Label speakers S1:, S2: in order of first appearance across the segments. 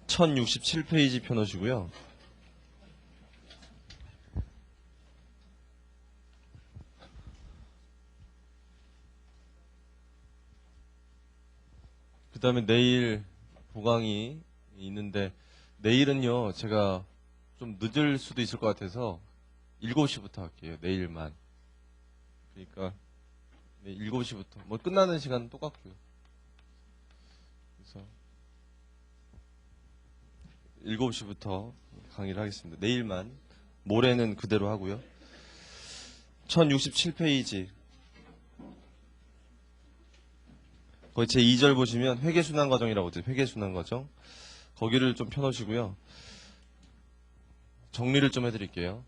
S1: 1067페이지 펴놓으시고요. 그 다음에 내일 보강이 있는데, 내일은요 제가 좀 늦을 수도 있을 것 같아서 7시부터 할게요. 내일만. 그러니까 7시부터 뭐 끝나는 시간은 똑같고요. 그래서 7시부터 강의를 하겠습니다. 내일만. 모레는 그대로 하고요. 1067페이지 거기 제 2절 보시면 회계순환 과정이라고 돼요. 회계순환 과정. 거기를 좀 펴놓으시고요. 정리를 좀 해드릴게요.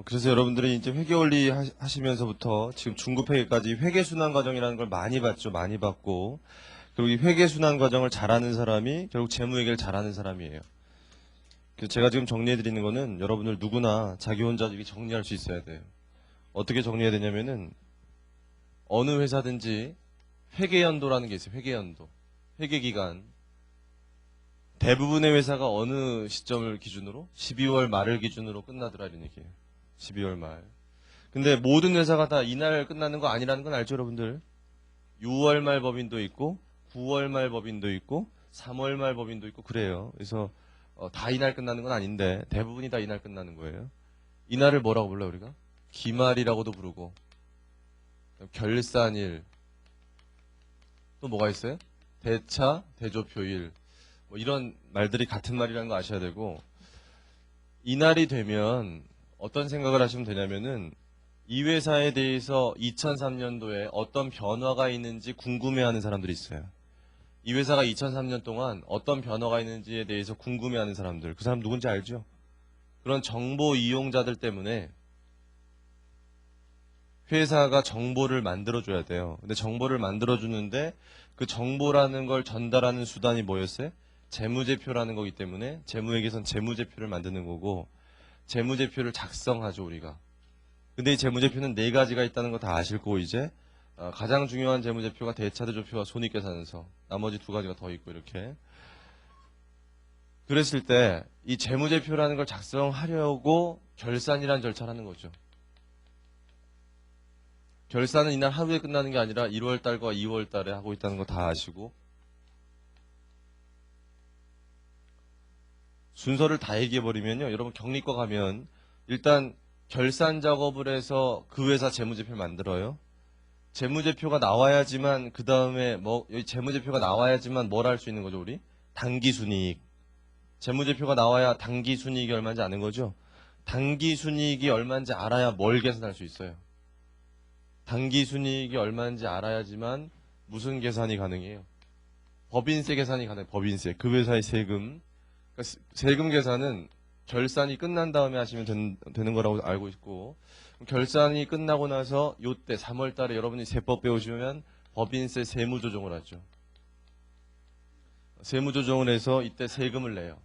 S1: 그래서 여러분들이 이제 회계원리 하시면서부터 지금 중급회계까지 회계순환 과정이라는 걸 많이 봤죠. 많이 봤고, 그리고 이 회계순환 과정을 잘하는 사람이 결국 재무회계를 잘하는 사람이에요. 그래서 제가 지금 정리해드리는 거는 여러분들 누구나 자기 혼자 이게 정리할 수 있어야 돼요. 어떻게 정리해야 되냐면은 어느 회사든지 회계연도라는 게 있어요. 회계연도. 회계기간. 대부분의 회사가 어느 시점을 기준으로? 12월 말을 기준으로 끝나더라 이런 얘기예요. 12월 말. 근데 모든 회사가 다 이날 끝나는 거 아니라는 건 알죠, 여러분들? 6월 말 법인도 있고 9월 말 법인도 있고 3월 말 법인도 있고 그래요. 그래서 다 이날 끝나는 건 아닌데 대부분이 다 이날 끝나는 거예요. 이날을 뭐라고 불러요, 우리가? 기말이라고도 부르고 결산일, 또 뭐가 있어요? 대차, 대조표일, 뭐 이런 말들이 같은 말이라는 거 아셔야 되고, 이날이 되면 어떤 생각을 하시면 되냐면은 이 회사에 대해서 2003년도에 어떤 변화가 있는지 궁금해하는 사람들이 있어요. 이 회사가 2003년 동안 어떤 변화가 있는지에 대해서 궁금해하는 사람들, 그 사람 누군지 알죠? 그런 정보 이용자들 때문에 회사가 정보를 만들어줘야 돼요. 근데 정보를 만들어주는데 그 정보라는 걸 전달하는 수단이 뭐였어요? 재무제표라는 거기 때문에 재무회계선 재무제표를 만드는 거고, 재무제표를 작성하죠, 우리가. 근데 이 재무제표는 네 가지가 있다는 거 다 아실 거고, 이제 가장 중요한 재무제표가 대차대조표와 손익계산서, 나머지 두 가지가 더 있고 이렇게. 그랬을 때 이 재무제표라는 걸 작성하려고 결산이라는 절차를 하는 거죠. 결산은 이날 하루에 끝나는 게 아니라 1월 달과 2월 달에 하고 있다는 거 다 아시고, 순서를 다 얘기해버리면요, 여러분 경리과 가면 일단 결산 작업을 해서 그 회사 재무제표를 만들어요. 재무제표가 나와야지만 그 다음에 여기 재무제표가 나와야지만 뭘 할 수 있는 거죠, 우리? 당기순이익. 재무제표가 나와야 당기순이익이 얼마인지 아는 거죠. 당기순이익이 얼마인지 알아야 뭘 계산할 수 있어요. 당기순이익이 얼마인지 알아야지만 무슨 계산이 가능해요? 법인세 계산이 가능해요. 법인세. 그 회사의 세금. 그러니까 세금 계산은 결산이 끝난 다음에 하시면 되는 거라고 알고 있고, 결산이 끝나고 나서 요때 3월 달에 여러분이 세법 배우시면 법인세 세무조정을 하죠. 세무조정을 해서 이때 세금을 내요.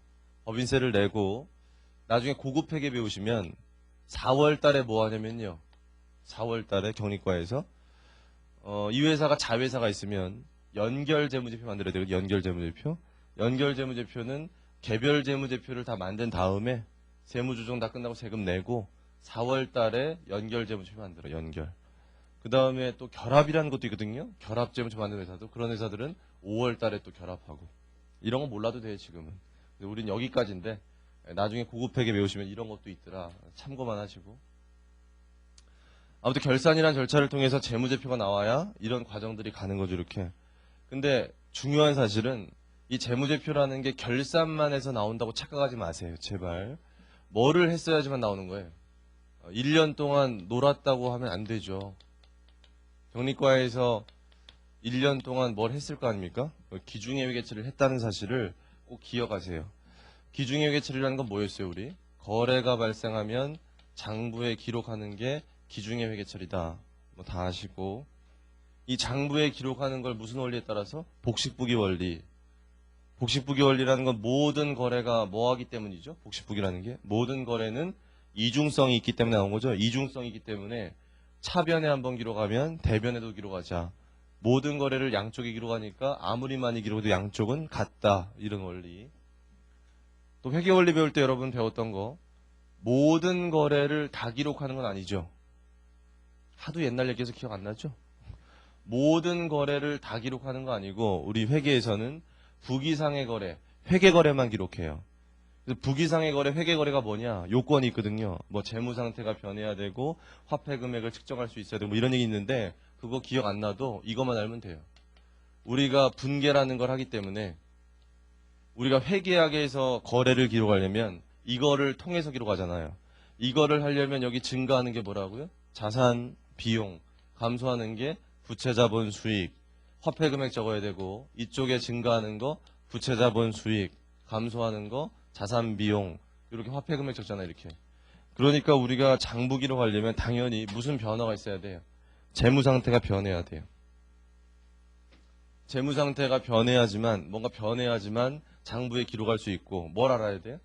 S1: 법인세를 내고, 나중에 고급회계 배우시면 4월 달에 뭐 하냐면요, 4월 달에 경리과에서 이 회사가 자회사가 있으면 연결재무제표 만들어야 되거든요. 연결재무제표. 연결재무제표는 개별 재무제표를 다 만든 다음에 세무조정 다 끝나고 세금 내고 4월 달에 연결재무제표 만들어. 연결. 그 다음에 또 결합이라는 것도 있거든요. 결합재무제표 만드는 회사도. 그런 회사들은 5월 달에 또 결합하고. 이런 거 몰라도 돼요, 지금은. 우린 여기까지인데 나중에 고급회계 배우시면 이런 것도 있더라. 참고만 하시고. 아무튼 결산이란 절차를 통해서 재무제표가 나와야 이런 과정들이 가는 거죠, 이렇게. 근데 중요한 사실은 이 재무제표라는 게 결산만 해서 나온다고 착각하지 마세요, 제발. 뭐를 했어야지만 나오는 거예요. 1년 동안 놀았다고 하면 안 되죠. 경리과에서 1년 동안 뭘 했을 거 아닙니까? 기중예외계치를 했다는 사실을 꼭 기억하세요. 기중예외계치라는 건 뭐였어요, 우리? 거래가 발생하면 장부에 기록하는 게 기중의 회계처리다. 뭐 다 아시고, 이 장부에 기록하는 걸 무슨 원리에 따라서? 복식부기 원리. 복식부기 원리라는 건 모든 거래가 뭐하기 때문이죠? 복식부기라는 게 모든 거래는 이중성이 있기 때문에 나온 거죠. 이중성이 있기 때문에 차변에 한번 기록하면 대변에도 기록하자. 모든 거래를 양쪽에 기록하니까 아무리 많이 기록해도 양쪽은 같다. 이런 원리. 또 회계 원리 배울 때 여러분 배웠던 거, 모든 거래를 다 기록하는 건 아니죠. 하도 옛날 얘기해서 기억 안 나죠? 모든 거래를 다 기록하는 거 아니고 우리 회계에서는 부기상의 거래, 회계 거래만 기록해요. 그래서 부기상의 거래, 회계 거래가 뭐냐? 요건이 있거든요. 뭐 재무 상태가 변해야 되고 화폐 금액을 측정할 수 있어야 되고 뭐 이런 얘기 있는데 그거 기억 안 나도 이것만 알면 돼요. 우리가 분계라는 걸 하기 때문에 우리가 회계학에서 거래를 기록하려면 이거를 통해서 기록하잖아요. 이거를 하려면 여기 증가하는 게 뭐라고요? 자산, 비용, 감소하는 게 부채자본 수익, 화폐 금액 적어야 되고 이쪽에 증가하는 거 부채자본 수익, 감소하는 거 자산 비용, 이렇게 화폐 금액 적잖아요. 이렇게. 그러니까 우리가 장부 기록하려면 당연히 무슨 변화가 있어야 돼요? 재무 상태가 변해야 돼요. 재무 상태가 변해야지만 뭔가 변해야지만 장부에 기록할 수 있고 뭘 알아야 돼요?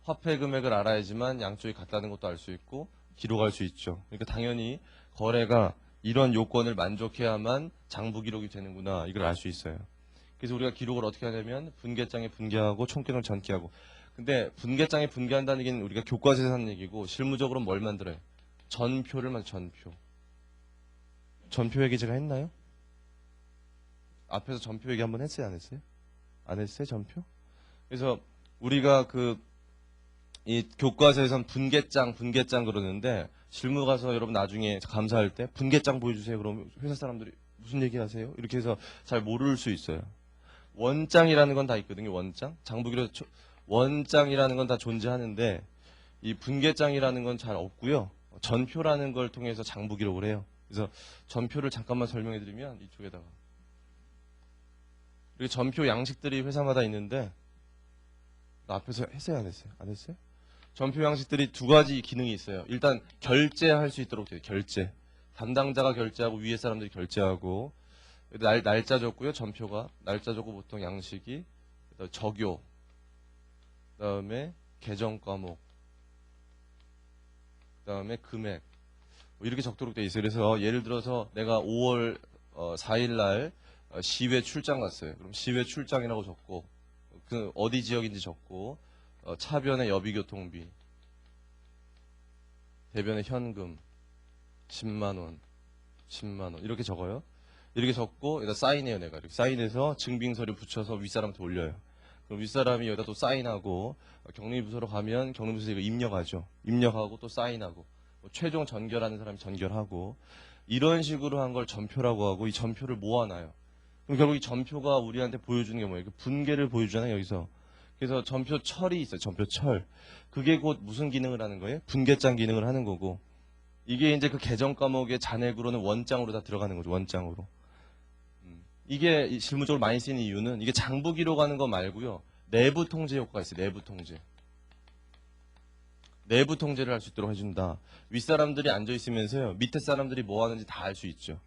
S1: 화폐 금액을 알아야지만 양쪽이 같다는 것도 알 수 있고 기록할 수 있죠. 그러니까 당연히 거래가 이런 요건을 만족해야만 장부 기록이 되는구나 이걸 알 수 있어요. 그래서 우리가 기록을 어떻게 하냐면 분계장에 분계하고 총계를 전기하고. 근데 분계장에 분계한다는 얘기는 우리가 교과서에서 하는 얘기고 실무적으로 뭘 만들어요? 전표를 전표. 전표 얘기 제가 했나요? 앞에서 전표 얘기 한번 했어요, 안 했어요? 안 했어요, 전표? 그래서 우리가 이 교과서에선 분계장 그러는데 실무 가서 여러분 나중에 감사할 때 분계장 보여주세요. 그러면 회사 사람들이 무슨 얘기 하세요? 이렇게 해서 잘 모를 수 있어요. 원장이라는 건 다 있거든요. 원장. 장부기로 원장이라는 건 다 존재하는데 이 분계장이라는 건 잘 없고요. 전표라는 걸 통해서 장부 기록을 해요. 그래서 전표를 잠깐만 설명해 드리면 이쪽에다가 이렇게 전표 양식들이 회사마다 있는데 앞에서 했어요, 안 했어요? 안 했어요? 전표 양식들이 두 가지 기능이 있어요. 일단 결제할 수 있도록 돼요. 결제. 담당자가 결제하고 위에 사람들이 결제하고 날짜 적고요. 전표가 날짜 적고 보통 양식이 적요. 그다음에 계정 과목. 그다음에 금액. 뭐 이렇게 적도록 돼 있어요. 그래서 예를 들어서 내가 5월 4일 날 시외 출장 갔어요. 그럼 시외 출장이라고 적고 그 어디 지역인지 적고 차변의 여비교통비, 대변의 현금 10만 원 이렇게 적어요. 이렇게 적고 여기다 사인해요. 내가 이렇게 사인해서 증빙서류 붙여서 윗사람한테 올려요. 그럼 윗사람이 여기다 또 사인하고 경리부서로 가면 경리부서에 이거 입력하죠. 입력하고 또 사인하고 최종 전결하는 사람이 전결하고 이런 식으로 한 걸 전표라고 하고 이 전표를 모아놔요. 그럼 결국 이 전표가 우리한테 보여주는 게 뭐예요? 분계를 보여주잖아요. 여기서. 그래서 전표철이 있어요. 전표철. 그게 곧 무슨 기능을 하는 거예요? 분계장 기능을 하는 거고 이게 이제 그 계정 과목의 잔액으로는 원장으로 다 들어가는 거죠. 원장으로. 이게 실무적으로 많이 쓰이는 이유는 이게 장부 기록하는 거 말고요. 내부 통제 효과가 있어요. 내부 통제. 내부 통제를 할 수 있도록 해준다. 윗사람들이 앉아있으면서요. 밑에 사람들이 뭐 하는지 다 알 수 있죠.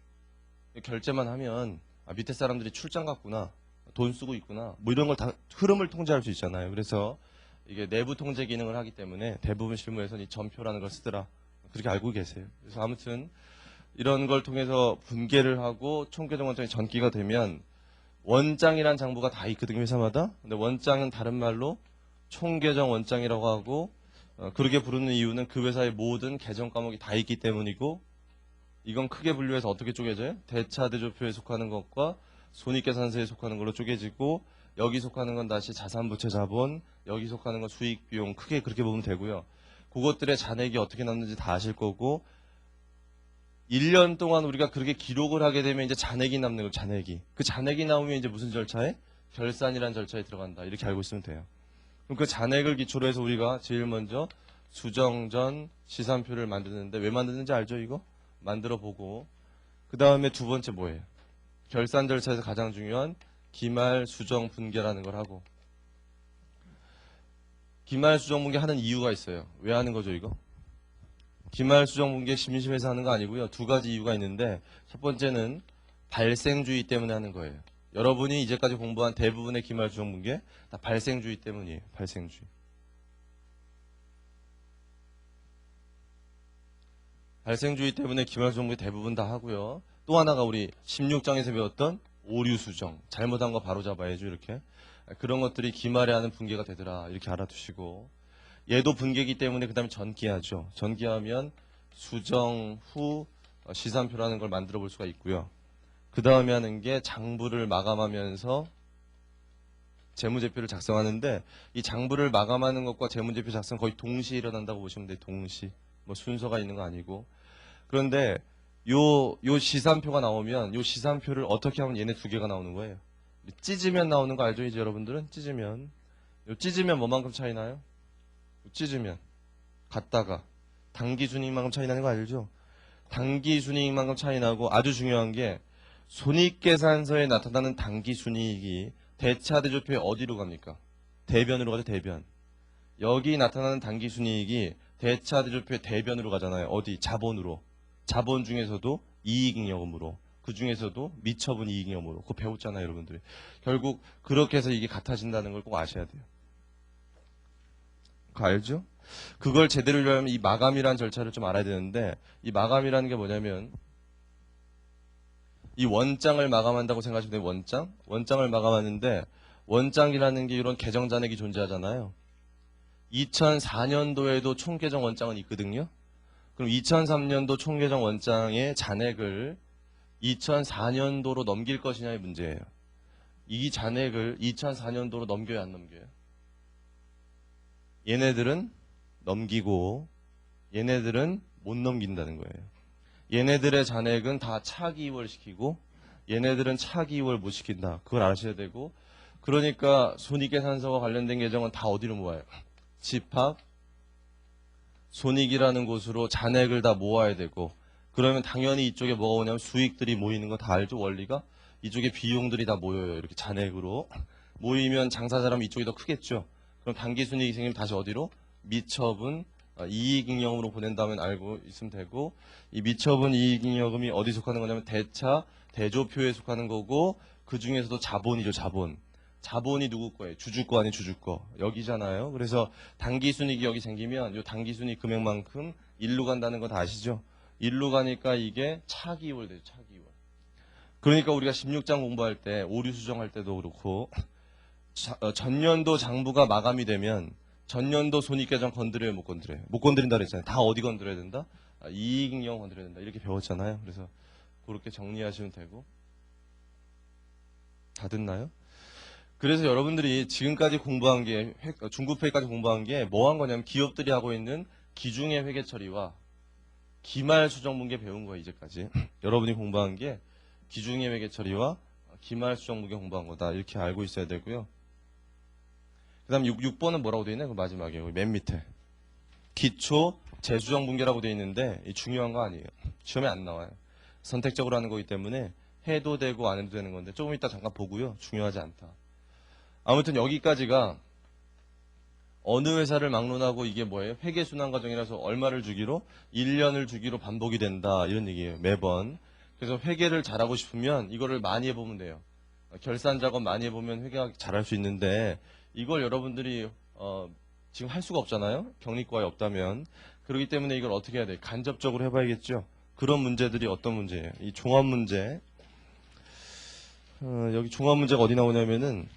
S1: 결제만 하면 밑에 사람들이 출장 갔구나. 돈 쓰고 있구나. 뭐 이런 걸 다 흐름을 통제할 수 있잖아요. 그래서 이게 내부 통제 기능을 하기 때문에 대부분 실무에서는 이 전표라는 걸 쓰더라. 그렇게 알고 계세요. 그래서 아무튼 이런 걸 통해서 분계를 하고 총계정 원장이 전기가 되면 원장이란 장부가 다 있거든요. 회사마다. 근데 원장은 다른 말로 총계정 원장이라고 하고 그렇게 부르는 이유는 그 회사의 모든 계정 과목이 다 있기 때문이고 이건 크게 분류해서 어떻게 쪼개져요? 대차대조표에 속하는 것과 손익계산서에 속하는 걸로 쪼개지고 여기 속하는 건 다시 자산부채자본, 여기 속하는 건 수익비용 크게 그렇게 보면 되고요. 그것들의 잔액이 어떻게 남는지 다 아실 거고 1년 동안 우리가 그렇게 기록을 하게 되면 이제 잔액이 남는 거예요. 잔액이. 그 잔액이 나오면 이제 무슨 절차에? 결산이라는 절차에 들어간다. 이렇게 알고 있으면 돼요. 그럼 그 잔액을 기초로 해서 우리가 제일 먼저 수정전 시산표를 만드는데 왜 만드는지 알죠? 이거? 만들어 보고 그 다음에 두 번째 뭐예요? 결산 절차에서 가장 중요한 기말 수정 분계라는 걸 하고 기말수정분계 하는 이유가 있어요. 왜 하는 거죠, 이거? 기말수정분계 심심해서 하는 거 아니고요. 두 가지 이유가 있는데, 첫 번째는 발생주의 때문에 하는 거예요. 여러분이 이제까지 공부한 대부분의 기말수정분계 다 발생주의 때문이에요. 발생주의. 발생주의 때문에 기말수정분계 대부분 다 하고요. 또 하나가 우리 16장에서 배웠던 오류수정. 잘못한 거 바로 잡아야죠, 이렇게. 그런 것들이 기말에 하는 분계가 되더라. 이렇게 알아두시고. 얘도 분계이기 때문에 그 다음에 전기하죠. 전기하면 수정 후 시산표라는 걸 만들어 볼 수가 있고요. 그 다음에 하는 게 장부를 마감하면서 재무제표를 작성하는데, 이 장부를 마감하는 것과 재무제표 작성 거의 동시에 일어난다고 보시면 돼요. 동시. 뭐 순서가 있는 거 아니고. 그런데 요 시산표가 나오면 요 시산표를 어떻게 하면 얘네 두 개가 나오는 거예요. 찢으면 나오는 거 알죠? 이제 여러분들은 찢으면. 요 찢으면 뭐만큼 차이 나요? 찢으면 갖다가 당기순이익만큼 차이 나는 거 알죠? 당기순이익만큼 차이 나고, 아주 중요한 게 손익계산서에 나타나는 당기순이익이 대차대조표에 어디로 갑니까? 대변으로 가죠. 대변. 여기 나타나는 당기순이익이 대차대조표의 대변으로 가잖아요. 어디? 자본으로. 자본 중에서도 이익잉여금으로, 그 중에서도 미처분 이익잉여금으로. 그거 배웠잖아요, 여러분들이. 결국 그렇게 해서 이게 같아진다는 걸 꼭 아셔야 돼요. 그거 알죠? 그걸 제대로 하려면 이 마감이라는 절차를 좀 알아야 되는데, 이 마감이라는 게 뭐냐면, 이 원장을 마감한다고 생각하시면 돼요. 원장? 원장을 마감하는데, 원장이라는 게 이런 개정 잔액이 존재하잖아요. 2004년도에도 총개정 원장은 있거든요. 그럼 2003년도 총개정 원장의 잔액을 2004년도로 넘길 것이냐의 문제예요. 이 잔액을 2004년도로 넘겨야 안 넘겨요? 얘네들은 넘기고 얘네들은 못 넘긴다는 거예요. 얘네들의 잔액은 다 차기 이월시키고 얘네들은 차기 이월 못 시킨다. 그걸 아셔야 되고, 그러니까 손익계산서와 관련된 계정은 다 어디로 모아요? 집합, 손익이라는 곳으로 잔액을 다 모아야 되고, 그러면 당연히 이쪽에 뭐가 오냐면 수익들이 모이는 거 다 알죠? 원리가? 이쪽에 비용들이 다 모여요. 이렇게 잔액으로. 모이면 장사 잘하면 이쪽이 더 크겠죠? 그럼 당기순이익이 생기면 다시 어디로? 미처분 이익잉여금으로 보낸다면 알고 있으면 되고, 이 미처분 이익잉여금이 어디 속하는 거냐면 대차, 대조표에 속하는 거고, 그 중에서도 자본이죠. 자본. 자본이 누구 거예요? 주주 거 아닌 주주 거. 여기잖아요. 그래서 당기순이익이 여기 생기면 이 당기순이익 금액만큼 일로 간다는 거 다 아시죠? 일로 가니까 이게 차기이월 돼요. 차기이월. 그러니까 우리가 16장 공부할 때, 오류 수정할 때도 그렇고, 전년도 장부가 마감이 되면 전년도 손익계정 건드려요, 못 건드려요? 못 건드린다 그랬잖아요. 다 어디 건드려야 된다? 이익잉여금 건드려야 된다. 이렇게 배웠잖아요. 그래서 그렇게 정리하시면 되고. 다 됐나요? 그래서 여러분들이 지금까지 공부한 게, 중급회까지 공부한 게 뭐 한 거냐면, 기업들이 하고 있는 기중의 회계 처리와 기말 수정분계 배운 거예요, 이제까지. 여러분이 공부한 게 기중의 회계 처리와 기말 수정분계 공부한 거다. 이렇게 알고 있어야 되고요. 그 다음 6번은 뭐라고 되어 있나요? 그 마지막에 여기 맨 밑에 기초 재수정 분계라고 되어 있는데, 이 중요한 거 아니에요. 시험에 안 나와요. 선택적으로 하는 거기 때문에 해도 되고 안 해도 되는 건데, 조금 이따 잠깐 보고요. 중요하지 않다. 아무튼 여기까지가 어느 회사를 막론하고 이게 뭐예요? 회계순환 과정이라서 얼마를 주기로? 1년을 주기로 반복이 된다. 이런 얘기예요. 매번. 그래서 회계를 잘하고 싶으면 이거를 많이 해보면 돼요. 결산 작업 많이 해보면 회계가 잘할 수 있는데, 이걸 여러분들이 지금 할 수가 없잖아요. 경리과에 없다면. 그렇기 때문에 이걸 어떻게 해야 돼요? 간접적으로 해봐야겠죠. 그런 문제들이 어떤 문제예요? 이 종합 문제. 여기 종합 문제가 어디 나오냐면은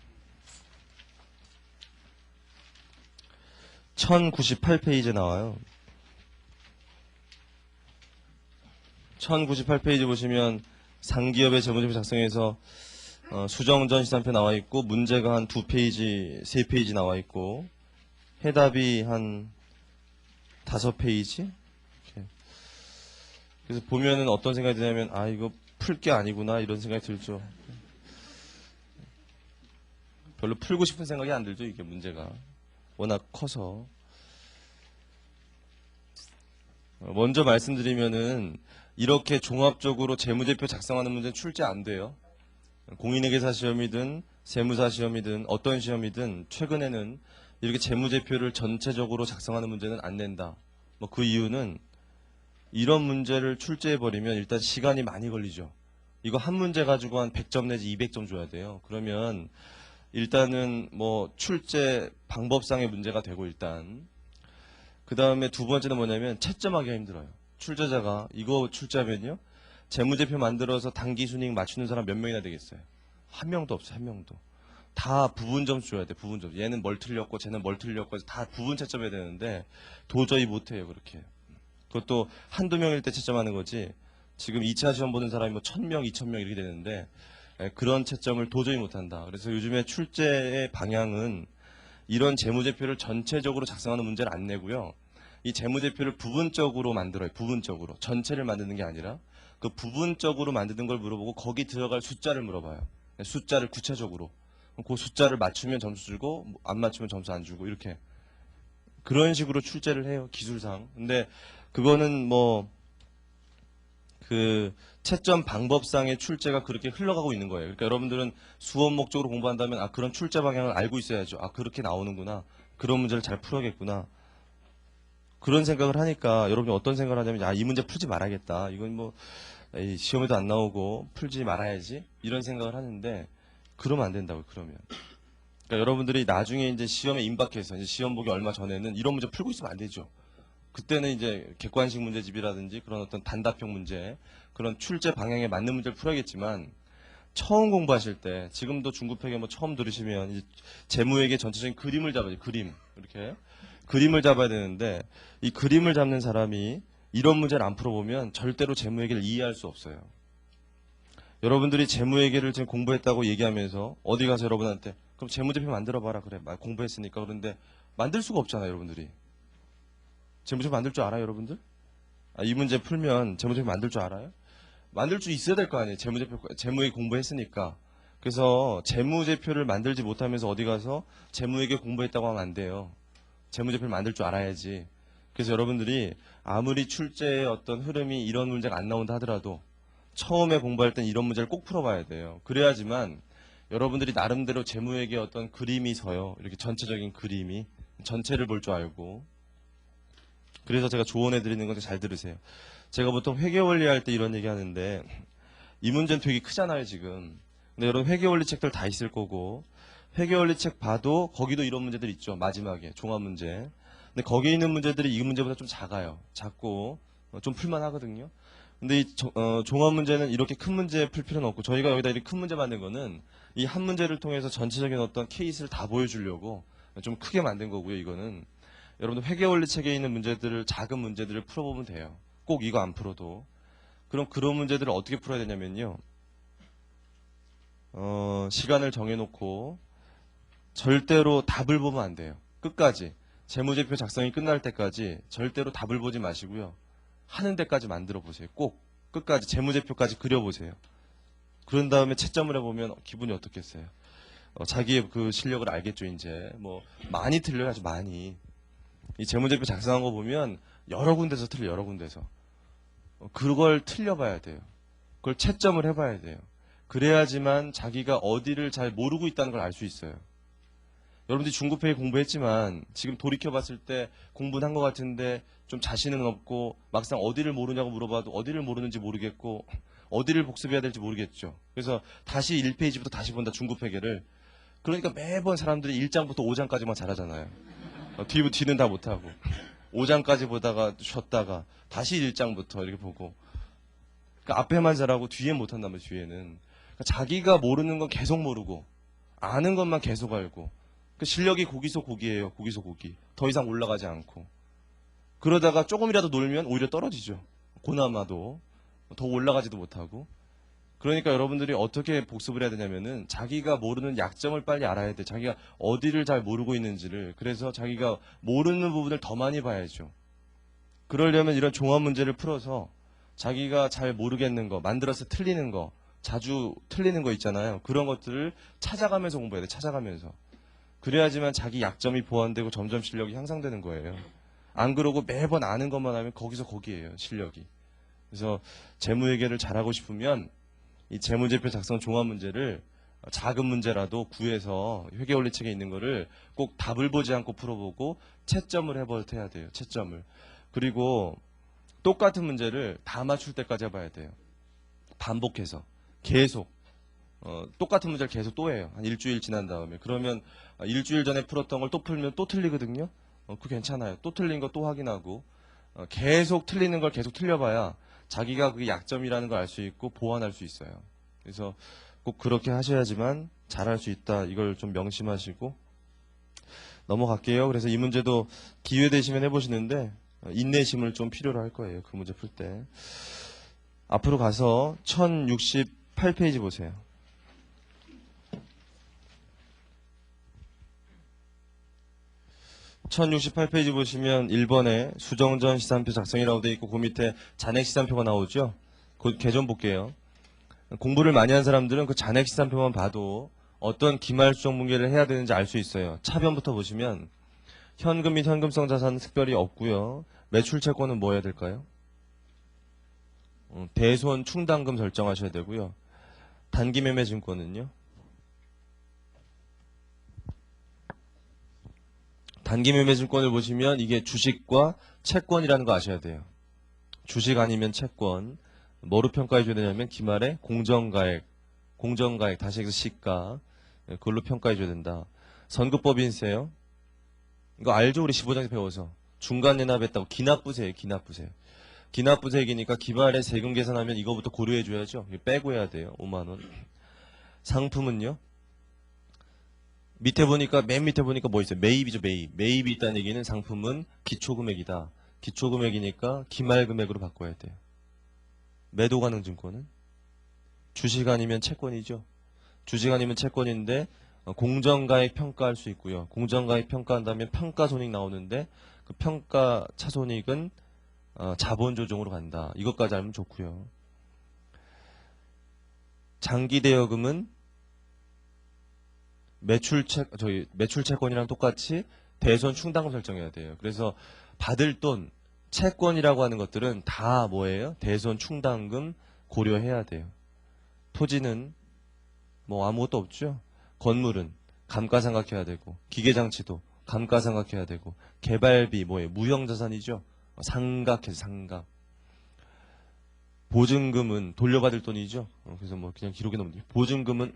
S1: 1098페이지에 나와요. 1098페이지 보시면 상기업의 재무제표 작성해서 수정전 시산표 나와 있고, 문제가 한 2페이지, 3페이지 나와 있고, 해답이 한 5페이지? 이렇게. 그래서 보면은 어떤 생각이 드냐면, 아, 이거 풀 게 아니구나, 이런 생각이 들죠. 별로 풀고 싶은 생각이 안 들죠, 이게 문제가. 워낙 커서. 먼저 말씀드리면은, 이렇게 종합적으로 재무제표 작성하는 문제는 출제 안 돼요. 공인회계사 시험이든 세무사 시험이든 어떤 시험이든 최근에는 이렇게 재무제표를 전체적으로 작성하는 문제는 안 낸다. 뭐 그 이유는 이런 문제를 출제해버리면 일단 시간이 많이 걸리죠. 이거 한 문제 가지고 한 100점 내지 200점 줘야 돼요. 그러면 일단은 뭐 출제 방법상의 문제가 되고 일단 그 다음에 두 번째는 뭐냐면 채점하기가 힘들어요. 출제자가 이거 출제하면요. 재무제표 만들어서 단기 순이익 맞추는 사람 몇 명이나 되겠어요? 한 명도 없어요. 한 명도. 다 부분 점수 줘야 돼. 부분 점수. 얘는 뭘 틀렸고 쟤는 뭘 틀렸고 해서 다 부분 채점해야 되는데 도저히 못해요. 그렇게. 그것도 한두 명일 때 채점하는 거지. 지금 2차 시험 보는 사람이 뭐 1000명, 2000명 이렇게 되는데 그런 채점을 도저히 못한다. 그래서 요즘에 출제의 방향은 이런 재무제표를 전체적으로 작성하는 문제를 안 내고요. 이 재무제표를 부분적으로 만들어요. 부분적으로. 전체를 만드는 게 아니라 그 부분적으로 만드는 걸 물어보고 거기 들어갈 숫자를 물어봐요. 숫자를 구체적으로. 그 숫자를 맞추면 점수 주고 안 맞추면 점수 안 주고 이렇게. 그런 식으로 출제를 해요. 기술상. 근데 그거는 뭐 그 채점 방법상의 출제가 그렇게 흘러가고 있는 거예요. 그러니까 여러분들은 수업 목적으로 공부한다면 아 그런 출제 방향을 알고 있어야죠. 아 그렇게 나오는구나. 그런 문제를 잘 풀어야겠구나. 그런 생각을 하니까 여러분이 어떤 생각을 하냐면 아 이 문제 풀지 말아야겠다. 이건 뭐 에이, 시험에도 안 나오고 풀지 말아야지. 이런 생각을 하는데 그러면 안 된다고요. 그러면. 그러니까 여러분들이 나중에 이제 시험에 임박해서 이제 시험 보기 얼마 전에는 이런 문제 풀고 있으면 안 되죠. 그때는 이제 객관식 문제집이라든지 그런 어떤 단답형 문제, 그런 출제 방향에 맞는 문제를 풀어야겠지만 처음 공부하실 때 지금도 중급회계 뭐 처음 들으시면 이제 재무회계 전체적인 그림을 잡아야죠. 그림 이렇게 그림을 잡아야 되는데 이 그림을 잡는 사람이 이런 문제를 안 풀어보면 절대로 재무회계를 이해할 수 없어요. 여러분들이 재무회계를 지금 공부했다고 얘기하면서 어디 가서 여러분한테 그럼 재무제표 만들어봐라 그래 공부했으니까 그런데 만들 수가 없잖아요. 여러분들이 재무제표 만들 줄 알아요, 여러분들? 아, 이 문제 풀면 재무제표 만들 줄 알아요? 만들 줄 있어야 될 거 아니에요. 재무회계 공부했으니까. 그래서 재무제표를 만들지 못하면서 어디 가서 재무회계 공부했다고 하면 안 돼요. 재무제표를 만들 줄 알아야지. 그래서 여러분들이 아무리 출제의 어떤 흐름이 이런 문제가 안 나온다 하더라도 처음에 공부할 땐 이런 문제를 꼭 풀어봐야 돼요. 그래야지만 여러분들이 나름대로 재무회계 어떤 그림이 서요. 이렇게 전체적인 그림이. 전체를 볼 줄 알고. 그래서 제가 조언해 드리는 건데 잘 들으세요. 제가 보통 회계원리 할 때 이런 얘기 하는데 이 문제는 되게 크잖아요 지금. 근데 여러분 회계원리 책들 다 있을 거고 회계원리 책 봐도 거기도 이런 문제들 있죠. 마지막에 종합문제. 근데 거기에 있는 문제들이 이 문제보다 좀 작아요. 작고 좀 풀만 하거든요. 근데 이 종합문제는 이렇게 큰 문제 풀 필요는 없고 저희가 여기다 이렇게 큰 문제 만든 거는 이 한 문제를 통해서 전체적인 어떤 케이스를 다 보여주려고 좀 크게 만든 거고요. 이거는 여러분들 회계원리 책에 있는 문제들을 작은 문제들을 풀어보면 돼요. 꼭 이거 안 풀어도. 그럼 그런 문제들을 어떻게 풀어야 되냐면요. 시간을 정해놓고 절대로 답을 보면 안 돼요. 끝까지. 재무제표 작성이 끝날 때까지 절대로 답을 보지 마시고요. 하는 데까지 만들어 보세요. 꼭 끝까지 재무제표까지 그려보세요. 그런 다음에 채점을 해보면 기분이 어떻겠어요? 자기의 그 실력을 알겠죠. 이제 뭐 많이 틀려요. 아주 많이. 이 재무제표 작성한 거 보면 여러 군데서 틀려 여러 군데서. 그걸 틀려봐야 돼요. 그걸 채점을 해봐야 돼요. 그래야지만 자기가 어디를 잘 모르고 있다는 걸 알 수 있어요. 여러분들이 중급회계 공부했지만 지금 돌이켜봤을 때 공부는 한 것 같은데 좀 자신은 없고 막상 어디를 모르냐고 물어봐도 어디를 모르는지 모르겠고 어디를 복습해야 될지 모르겠죠. 그래서 다시 1페이지부터 다시 본다 중급회계를. 그러니까 매번 사람들이 1장부터 5장까지만 잘하잖아요. 뒤는 다 못하고 5장까지 보다가 쉬었다가 다시 1장부터 이렇게 보고 그러니까 앞에만 잘하고 뒤에 못한단 말이에요. 뒤에는 그러니까 자기가 모르는 건 계속 모르고 아는 것만 계속 알고 그 실력이 고기소 고기예요. 고기소 고기. 더 이상 올라가지 않고 그러다가 조금이라도 놀면 오히려 떨어지죠. 고나마도 더 올라가지도 못하고 그러니까 여러분들이 어떻게 복습을 해야 되냐면은 자기가 모르는 약점을 빨리 알아야 돼. 자기가 어디를 잘 모르고 있는지를. 그래서 자기가 모르는 부분을 더 많이 봐야죠. 그러려면 이런 종합 문제를 풀어서 자기가 잘 모르겠는 거, 만들어서 틀리는 거, 자주 틀리는 거 있잖아요. 그런 것들을 찾아가면서 공부해야 돼. 찾아가면서. 그래야지만 자기 약점이 보완되고 점점 실력이 향상되는 거예요. 안 그러고 매번 아는 것만 하면 거기서 거기에요. 실력이. 그래서 재무회계를 잘하고 싶으면 이 재무제표 작성 종합 문제를 작은 문제라도 구해서 회계원리책에 있는 거를 꼭 답을 보지 않고 풀어보고 채점을 해야 돼요. 채점을. 그리고 똑같은 문제를 다 맞출 때까지 해봐야 돼요. 반복해서 계속 똑같은 문제를 계속 또 해요. 한 일주일 지난 다음에. 그러면 일주일 전에 풀었던 걸 또 풀면 또 틀리거든요. 그거 괜찮아요. 또 틀린 거 또 확인하고 계속 틀리는 걸 계속 틀려봐야 자기가 그게 약점이라는 걸 알 수 있고 보완할 수 있어요. 그래서 꼭 그렇게 하셔야지만 잘할 수 있다. 이걸 좀 명심하시고 넘어갈게요. 그래서 이 문제도 기회 되시면 해보시는데 인내심을 좀 필요로 할 거예요. 그 문제 풀 때. 앞으로 가서 1068페이지 보세요. 1068페이지 보시면 1번에 수정전 시산표 작성이라고 되어 있고 그 밑에 잔액 시산표가 나오죠. 그 개좀 볼게요. 공부를 많이 한 사람들은 그 잔액 시산표만 봐도 어떤 기말 수정 분계를 해야 되는지 알 수 있어요. 차변부터 보시면 현금 및 현금성 자산은 특별히 없고요. 매출 채권은 뭐 해야 될까요? 대손 충당금 설정하셔야 되고요. 단기 매매 증권은요? 단기 매매 증권을 보시면 이게 주식과 채권이라는 거 아셔야 돼요. 주식 아니면 채권. 뭐로 평가해 줘야 되냐면 기말에 공정가액 다시 해서 시가 그걸로 평가해 줘야 된다. 선급법인세요. 이거 알죠? 우리 15장에서 배워서. 중간연합했다고 기납부세예요. 기납부세액이니까 기말에 세금 계산하면 이거부터 고려해 줘야죠. 이거 빼고 해야 돼요. 5만 원. 상품은요? 맨 밑에 보니까 뭐 있어요? 매입이죠, 매입. 매입이 있다는 얘기는 상품은 기초금액이다. 기초금액이니까 기말금액으로 바꿔야 돼요. 매도 가능 증권은? 주식 아니면 채권이죠. 주식 아니면 채권인데 공정가액 평가할 수 있고요. 공정가액 평가한다면 평가손익 나오는데 그 평가 차손익은 자본조정으로 간다. 이것까지 알면 좋고요. 장기대여금은 매출채권이랑 똑같이 대손 충당금 설정해야 돼요. 그래서 받을 돈, 채권이라고 하는 것들은 다 뭐예요? 대손 충당금 고려해야 돼요. 토지는 뭐 아무것도 없죠. 건물은 감가상각해야 되고, 기계장치도 감가상각해야 되고, 개발비 뭐예요? 무형자산이죠. 상각해서 상각. 보증금은 돌려받을 돈이죠. 그래서 뭐 그냥 기록에 넣으면 돼요. 보증금은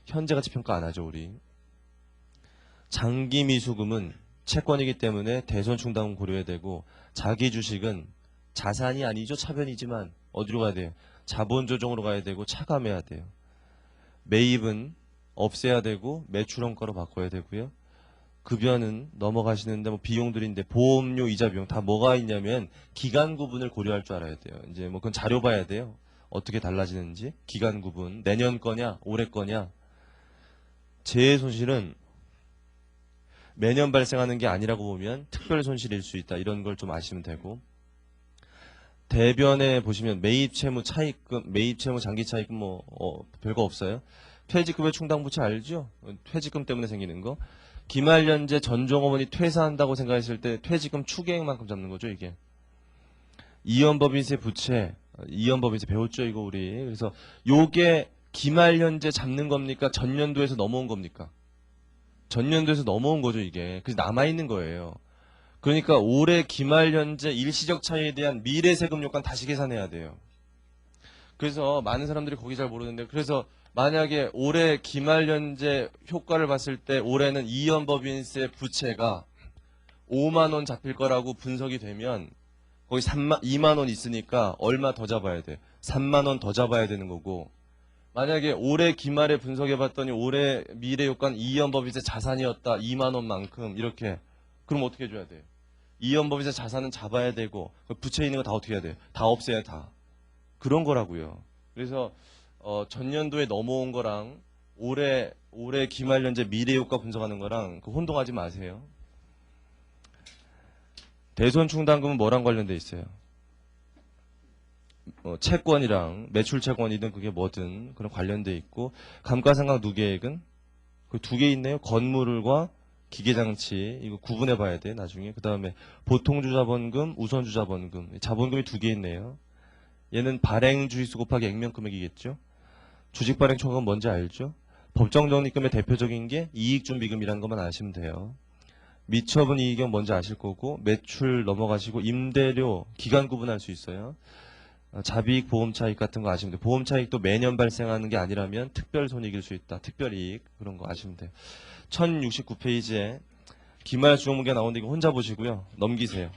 S1: 현재가치 평가 안 하죠, 우리. 장기미수금은 채권이기 때문에 대손 충당금 고려해야 되고, 자기 주식은 자산이 아니죠. 차변이지만 어디로 가야 돼요? 자본조정으로 가야 되고 차감해야 돼요. 매입은 없애야 되고 매출원가로 바꿔야 되고요. 급여는 넘어가시는데 뭐 비용들인데 보험료, 이자 비용 다 뭐가 있냐면 기간 구분을 고려할 줄 알아야 돼요. 이제 뭐 그건 자료 봐야 돼요. 어떻게 달라지는지. 기간 구분. 내년 거냐, 올해 거냐. 재해 손실은 매년 발생하는 게 아니라고 보면 특별 손실일 수 있다. 이런 걸 좀 아시면 되고. 대변에 보시면 매입 채무 차입금, 매입 채무 장기 차입금 별거 없어요. 퇴직금의 충당부채 알죠? 퇴직금 때문에 생기는 거. 기말연재 전종어머니 퇴사한다고 생각했을 때 퇴직금 추계액만큼 잡는 거죠, 이게. 이연법인세 부채, 이연법인세 배웠죠, 이거 우리. 그래서 요게 기말연재 잡는 겁니까? 전년도에서 넘어온 겁니까? 전년도에서 넘어온 거죠, 이게. 그래서 남아있는 거예요. 그러니까 올해 기말연재 일시적 차이에 대한 미래세금 요건 다시 계산해야 돼요. 그래서 많은 사람들이 거기 잘 모르는데, 그래서 만약에 올해 기말연재 효과를 봤을 때 올해는 이연법인세 부채가 5만 원 잡힐 거라고 분석이 되면 거기 2만 원 있으니까 얼마 더 잡아야 돼? 3만 원 더 잡아야 되는 거고, 만약에 올해 기말에 분석해 봤더니 올해 미래 효과는 이연법인세 자산이었다. 2만 원만큼 이렇게. 그럼 어떻게 해줘야 돼요? 이연법인세 자산은 잡아야 되고 부채 있는 거 다 어떻게 해야 돼요? 다 없애야 다. 그런 거라고요. 그래서 전년도에 넘어온 거랑 올해 기말연재 미래효과 분석하는 거랑 혼동하지 마세요. 대손 충당금은 뭐랑 관련돼 있어요? 채권이랑 매출 채권이든 그게 뭐든 그런 관련돼 있고, 감가상각 누계액은 그 두 개 있네요. 건물과 기계장치 이거 구분해 봐야 돼 나중에. 그 다음에 보통주자본금, 우선주자본금, 자본금이 두 개 있네요. 얘는 발행주의수 곱하기 액면금액이겠죠. 주식발행 총액은 뭔지 알죠? 법정적립금의 대표적인 게 이익준비금이라는 것만 아시면 돼요. 미처분 이익은 먼저 아실 거고 매출 넘어가시고 임대료 기간 구분할 수 있어요. 자비익, 보험차익 같은 거 아시면 돼요. 보험차익도 매년 발생하는 게 아니라면 특별손익일 수 있다. 특별이익 그런 거 아시면 돼요. 1069페이지에 기말 주목문제 나오는데 이거 혼자 보시고요. 넘기세요.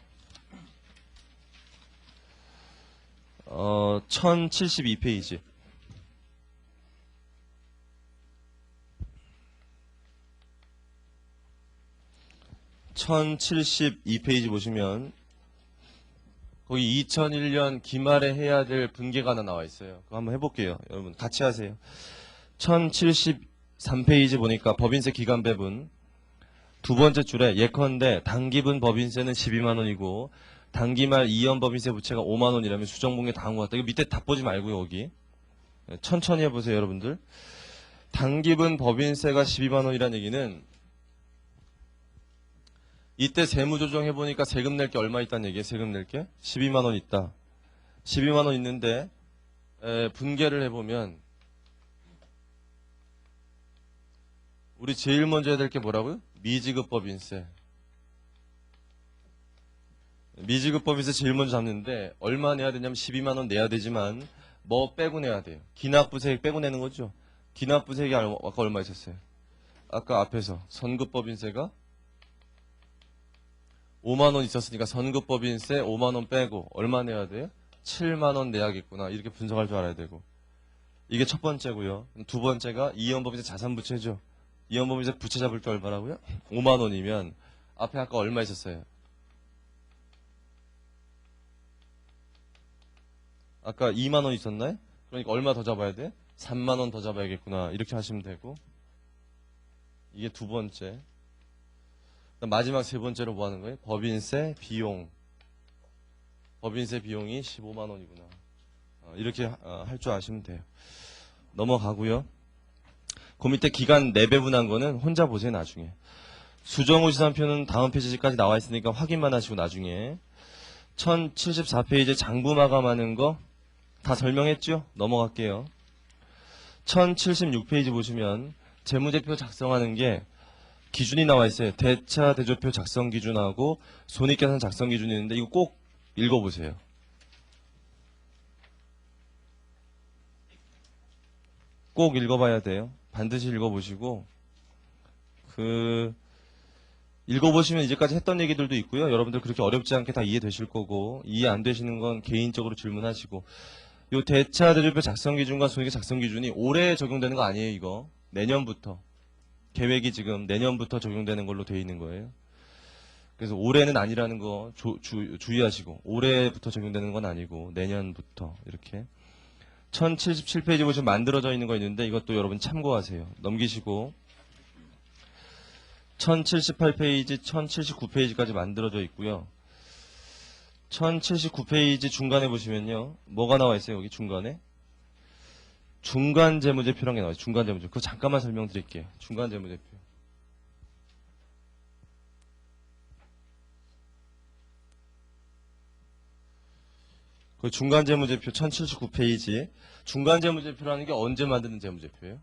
S1: 1072페이지. 1072페이지 보시면 거기 2001년 기말에 해야 될 분계가 하나 나와 있어요. 그거 한번 해볼게요. 여러분 같이 하세요. 1073페이지 보니까 법인세 기간 배분 두 번째 줄에 예컨대 당기분 법인세는 12만 원이고 당기말 이연 법인세 부채가 5만 원이라면 수정분계 다음과 같다. 이거 밑에 다 보지 말고요. 여기 천천히 해보세요. 여러분들. 당기분 법인세가 12만 원이라는 얘기는 이때 세무조정 해보니까 세금 낼 게 얼마 있다는 얘기예요. 세금 낼 게 12만 원 있다. 12만 원 있는데 분계를 해보면 우리 제일 먼저 해야 될 게 뭐라고요? 미지급 법인세. 미지급 법인세 제일 먼저 잡는데 얼마 내야 되냐면 12만 원 내야 되지만 뭐 빼고 내야 돼요? 기납부세액 빼고 내는 거죠. 기납부세액이 아까 얼마 있었어요? 아까 앞에서 선급법인세가 5만 원 있었으니까 선급법인세 5만 원 빼고 얼마 내야 돼요? 7만 원 내야겠구나. 이렇게 분석할 줄 알아야 되고. 이게 첫 번째고요. 두 번째가 이연법인세 자산부채죠. 이연법인세 부채 잡을 때 얼마라고요? 5만 원이면 앞에 아까 얼마 있었어요? 아까 2만 원 있었나요? 그러니까 얼마 더 잡아야 돼? 3만 원 더 잡아야겠구나. 이렇게 하시면 되고. 이게 두 번째. 마지막 세 번째로 뭐 하는 거예요? 법인세 비용. 법인세 비용이 15만 원이구나. 이렇게 할 줄 아시면 돼요. 넘어가고요. 그 밑에 기간 내배분한 거는 혼자 보세요. 나중에. 수정후 시산표는 다음 페이지까지 나와 있으니까 확인만 하시고 나중에. 1074페이지 장부 마감하는 거 다 설명했죠? 넘어갈게요. 1076페이지 보시면 재무제표 작성하는 게 기준이 나와 있어요. 대차 대조표 작성 기준하고 손익계산 작성 기준이 있는데 이거 꼭 읽어보세요. 꼭 읽어봐야 돼요. 반드시 읽어보시고 읽어보시면 이제까지 했던 얘기들도 있고요. 여러분들 그렇게 어렵지 않게 다 이해되실 거고 이해 안 되시는 건 개인적으로 질문하시고 요 대차 대조표 작성 기준과 손익 작성 기준이 올해 적용되는 거 아니에요. 이거 내년부터 계획이 지금 내년부터 적용되는 걸로 되어 있는 거예요. 그래서 올해는 아니라는 거 주의하시고 올해부터 적용되는 건 아니고 내년부터 이렇게 1077페이지 보시면 만들어져 있는 거 있는데 이것도 여러분 참고하세요. 넘기시고 1078페이지, 1079페이지까지 만들어져 있고요. 1079페이지 중간에 보시면요. 뭐가 나와 있어요? 여기 중간에? 중간재무제표라는 게 나와요. 중간재무제표. 그거 잠깐만 설명드릴게요. 중간재무제표. 그 중간재무제표 1079페이지. 중간재무제표라는 게 언제 만드는 재무제표예요?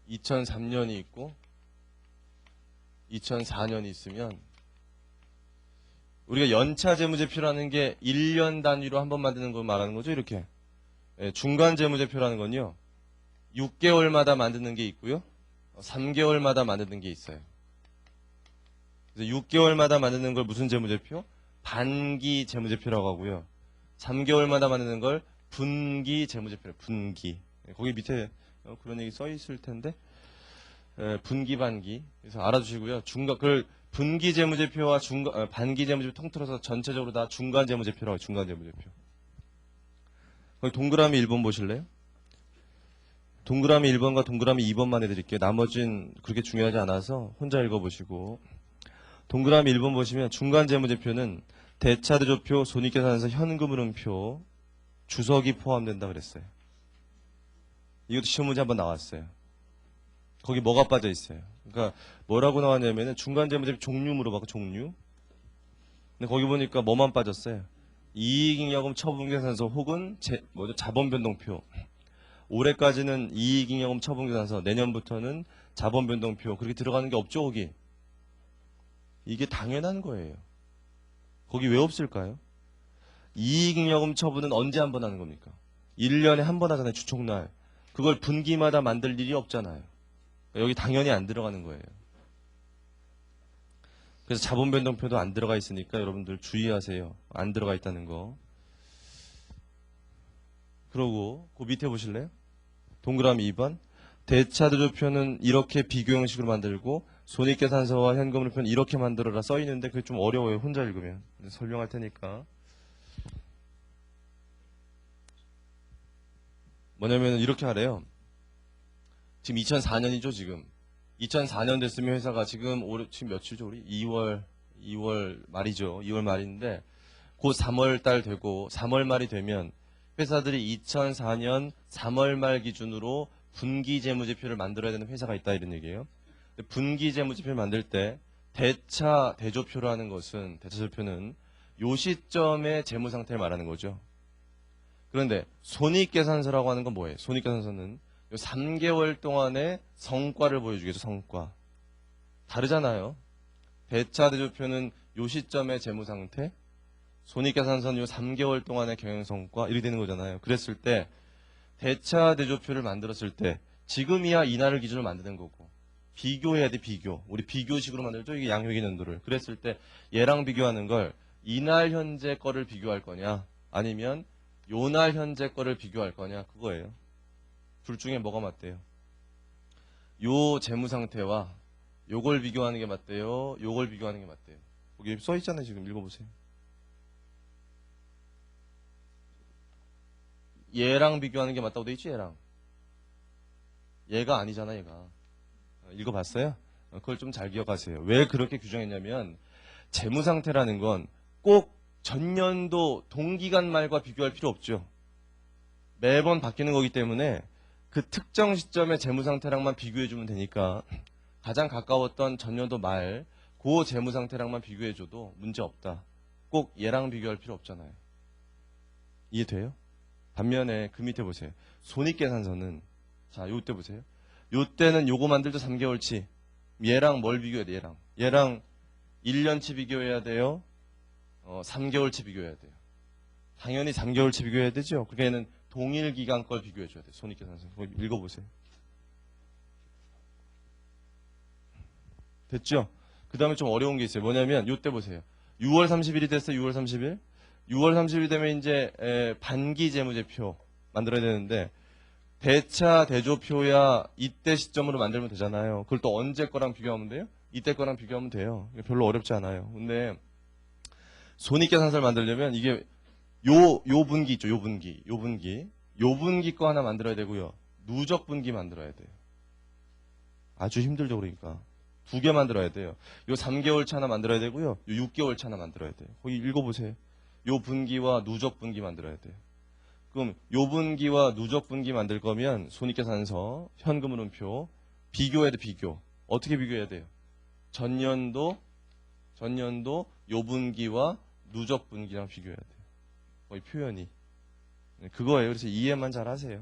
S1: 2003년이 있고 2004년이 있으면 우리가 연차 재무제표라는 게 1년 단위로 한 번 만드는 걸 말하는 거죠. 이렇게. 중간 재무제표라는 건요. 6개월마다 만드는 게 있고요. 3개월마다 만드는 게 있어요. 그래서 6개월마다 만드는 걸 무슨 재무제표? 반기 재무제표라고 하고요. 3개월마다 만드는 걸 분기 재무제표예요. 분기. 거기 밑에 그런 얘기 써 있을 텐데 분기 반기. 그래서 알아두시고요. 그걸 분기 재무제표와 반기 재무제표 통틀어서 전체적으로 다 중간 재무제표라고 해요. 중간 재무제표. 거기 동그라미 1번 보실래요? 동그라미 1번과 동그라미 2번만 해드릴게요. 나머지는 그렇게 중요하지 않아서 혼자 읽어보시고. 동그라미 1번 보시면 중간 재무제표는 대차대조표, 손익계산서, 현금흐름표, 주석이 포함된다 그랬어요. 이것도 시험 문제 한번 나왔어요. 거기 뭐가 빠져 있어요. 그러니까 뭐라고 나왔냐면은 중간 재무제표 종류 물어봤고 종류. 근데 거기 보니까 뭐만 빠졌어요. 이익잉여금 처분계산서 혹은 자본변동표. 올해까지는 이익잉여금 처분계산서, 내년부터는 자본변동표. 그렇게 들어가는 게 없죠, 거기. 이게 당연한 거예요. 거기 왜 없을까요? 이익잉여금 처분은 언제 한 번 하는 겁니까? 1년에 한 번 하잖아요, 주총날. 그걸 분기마다 만들 일이 없잖아요. 여기 당연히 안 들어가는 거예요. 그래서 자본변동표도 안 들어가 있으니까 여러분들 주의하세요. 안 들어가 있다는 거. 그러고 그 밑에 보실래요? 동그라미 2번. 대차대조표는 이렇게 비교 형식으로 만들고 손익계산서와 현금흐름표는 이렇게 만들어라 써 있는데 그게 좀 어려워요. 혼자 읽으면. 설명할 테니까. 뭐냐면 이렇게 하래요. 지금 2004년이죠, 지금. 2004년 됐으면 회사가 지금 지금 며칠죠, 우리? 2월 말이죠. 2월 말인데 곧 3월 달 되고 3월 말이 되면 회사들이 2004년 3월 말 기준으로 분기 재무제표를 만들어야 되는 회사가 있다 이런 얘기예요. 분기 재무제표를 만들 때 대차대조표라는 것은 대차대조표는 요 시점의 재무 상태를 말하는 거죠. 그런데 손익계산서라고 하는 건 뭐예요? 손익계산서는 요 3개월 동안의 성과를 보여주겠죠. 성과. 다르잖아요. 대차대조표는 요 시점의 재무 상태, 손익계산서는 요 3개월 동안의 경영성과 이렇게 되는 거잖아요. 그랬을 때 대차대조표를 만들었을 때 지금이야 이날을 기준으로 만드는 거고 비교해야 돼. 비교. 우리 비교식으로 만들죠. 이게 양회기년도를. 그랬을 때 얘랑 비교하는 걸 이날 현재 거를 비교할 거냐 아니면 요날 현재 거를 비교할 거냐 그거예요. 둘 중에 뭐가 맞대요? 요 재무 상태와 요걸 비교하는 게 맞대요? 요걸 비교하는 게 맞대요? 거기 써 있잖아요. 지금 읽어보세요. 얘랑 비교하는 게 맞다고 돼 있지. 얘가 아니잖아. 얘가. 읽어봤어요? 그걸 좀 잘 기억하세요. 왜 그렇게 규정했냐면 재무 상태라는 건 꼭 전년도 동기간 말과 비교할 필요 없죠. 매번 바뀌는 거기 때문에 그 특정 시점의 재무 상태랑만 비교해주면 되니까 가장 가까웠던 전년도 말 그 재무 상태랑만 비교해줘도 문제 없다. 꼭 얘랑 비교할 필요 없잖아요. 이해돼요? 반면에 그 밑에 보세요. 손익계산서는 자 요때 보세요. 요때는 요거 만들죠. 3개월치. 얘랑 뭘 비교해야 돼? 얘랑 1년치 비교해야 돼요? 3개월치 비교해야 돼요. 당연히 3개월치 비교해야 되죠. 그러니까 동일 기간 걸 비교해줘야 돼요. 손익계산서. 읽어보세요. 됐죠? 그 다음에 좀 어려운 게 있어요. 뭐냐면 요때 보세요. 6월 30일이 됐어요. 6월 30일. 6월 30일 되면 이제 반기 재무제표 만들어야 되는데 대차 대조표야 이때 시점으로 만들면 되잖아요. 그걸 또 언제 거랑 비교하면 돼요? 이때 거랑 비교하면 돼요. 별로 어렵지 않아요. 근데 손익계산서를 만들려면 이게 요 분기 있죠. 요 분기 거 하나 만들어야 되고요. 누적 분기 만들어야 돼요. 아주 힘들죠. 그러니까 2개 만들어야 돼요. 요 3개월치 하나 만들어야 되고요. 요 6개월치 하나 만들어야 돼요. 거기 읽어보세요. 요 분기와 누적 분기 만들어야 돼요. 그럼 요 분기와 누적 분기 만들 거면 손익계산서, 현금흐름표 비교해야 돼. 비교. 어떻게 비교해야 돼요? 전년도 요 분기와 누적 분기랑 비교해야 돼요. 거의 표현이. 그거예요. 그래서 이해만 잘 하세요.